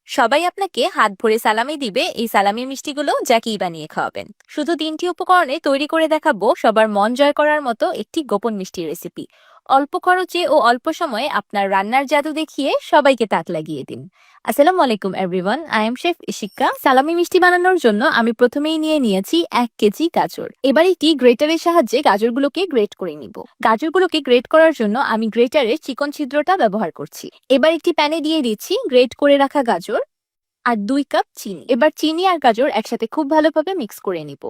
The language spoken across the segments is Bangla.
সবাই আপনাকে হাত ভরে সালামি দিবে, এই সালামি মিষ্টিগুলো যাকেই বানিয়ে খাওয়াবেন। শুধু 3টি উপকরণে তৈরি করে দেখাবো সবার মন জয় করার মতো একটি গোপন মিষ্টি রেসিপি। অল্প খরচে ও অল্প সময়ে আপনার রান্নার জাদু দেখিয়ে সবাইকে তাক লাগিয়ে দিন। আসসালামু আলাইকুম everyone, I am chef Ishika. সালামি মিষ্টি বানানোর জন্য আমি প্রথমেই নিয়েছি 1 কেজি গাজর। এবার একটি গ্রেটারের সাহায্যে গাজরগুলোকে গ্রেট করে নিব। গাজরগুলোকে গ্রেট করার জন্য আমি গ্রেটারের চিকন ছিদ্রটা ব্যবহার করছি। এবার একটি প্যানে দিয়ে দিচ্ছি গ্রেট করে রাখা গাজর আর 2 কাপ চিনি। এবার চিনি আর গাজর একসাথে খুব ভালোভাবে মিক্স করে নিব।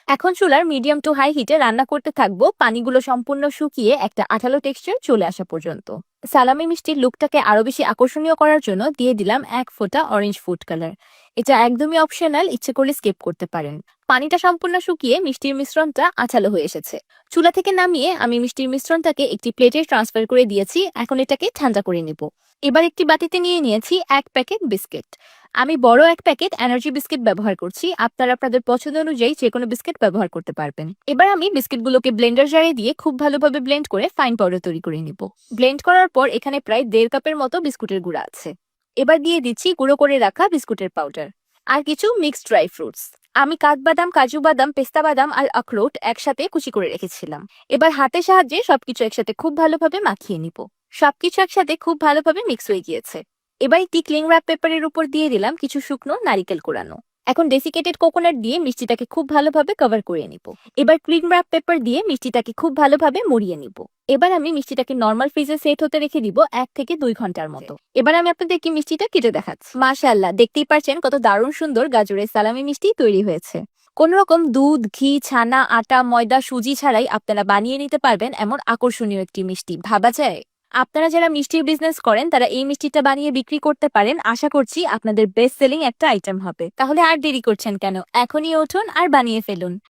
এখন চুলার মিডিয়াম টু হাই হিটে রান্না করতে থাকবো, পানিগুলো সম্পূর্ণ শুকিয়ে একটা আঠালো টেক্সচার চলে আসা পর্যন্ত। সালামি মিষ্টির লুকটাকে আরো বেশি আকর্ষণীয় করার জন্য দিয়ে দিলাম 1 ফোঁটা অরেঞ্জ ফুড কালার। এটা একদমই অপশনাল, ইচ্ছে করলে স্কিপ করতে পারেন। পানিটা সম্পূর্ণ শুকিয়ে মিষ্টির মিশ্রণটা আঠালো হয়ে এসেছে। চুলা থেকে নামিয়ে আমি মিষ্টির মিশ্রণটাকে একটি প্লেটে ট্রান্সফার করে দিয়েছি। এখন এটাকে ঠান্ডা করে নেব। এবার একটি বাটিতে নিয়েছি 1 প্যাকেট বিস্কিট। আমি বড় 1 প্যাকেট এনার্জি বিস্কিট ব্যবহার করছি, আপনারা আপনাদের পছন্দ অনুযায়ী যে কোনো বিস্কিট ব্যবহার করতে পারবেন। এবার আমি বিস্কিটগুলোকে ব্লেন্ডার জারে দিয়ে খুব ভালোভাবে ব্লেন্ড করে ফাইন পাউডার তৈরি করে নিব। ব্লেন্ড করার পর এখানে প্রায় 1.5 কাপের মতো বিস্কুটের গুঁড়া আছে। এবার দিয়ে দিচ্ছি গুঁড়ো করে রাখা বিস্কুটের পাউডার আর কিছু মিক্সড ড্রাই ফ্রুটস। আমি কাঠবাদাম, কাজু বাদাম, পেস্তা বাদাম আর আখরোট একসাথে কুচি করে রেখেছিলাম। এবার হাতের সাহায্যে সবকিছু একসাথে খুব ভালোভাবে মাখিয়ে নিব। সবকিছু একসাথে খুব ভালোভাবে মিক্স হয়ে গিয়েছে। এবার একটি ক্লিং র্যাপ পেপারের উপর দিয়ে দিলাম কিছু শুকনো নারিকেল কোরানো। এখন ডেসিকেটেড কোকোনাট দিয়ে মিষ্টিটাকে খুব ভালোভাবে কভার করে নিব। এবার ক্লিং র্যাপ পেপার দিয়ে মিষ্টিটাকে খুব ভালোভাবে মুড়িয়ে নিব। এবার আমি মিষ্টিটাকে নর্মাল ফ্রিজে সেট হতে রেখে দিব 1 থেকে 2 ঘন্টার মতো। এবার আমি আপনাদেরকে মিষ্টিটা কেটে দেখাচ্ছি। মাশাআল্লাহ, দেখতেই পারছেন কত দারুণ সুন্দর গাজরের সালামি মিষ্টি তৈরি হয়েছে। কোন রকম দুধ, ঘি, ছানা, আটা, ময়দা, সুজি ছাড়াই আপনারা বানিয়ে নিতে পারবেন এমন আকর্ষণীয় একটি মিষ্টি। ভাবা যায়? আপনারা যারা মিষ্টির বিজনেস করেন তারা এই মিষ্টিটা বানিয়ে বিক্রি করতে পারেন। আশা করছি আপনাদের বেস্ট সেলিং একটা আইটেম হবে। তাহলে আর দেরি করছেন কেন? এখনই উঠুন আর বানিয়ে ফেলুন।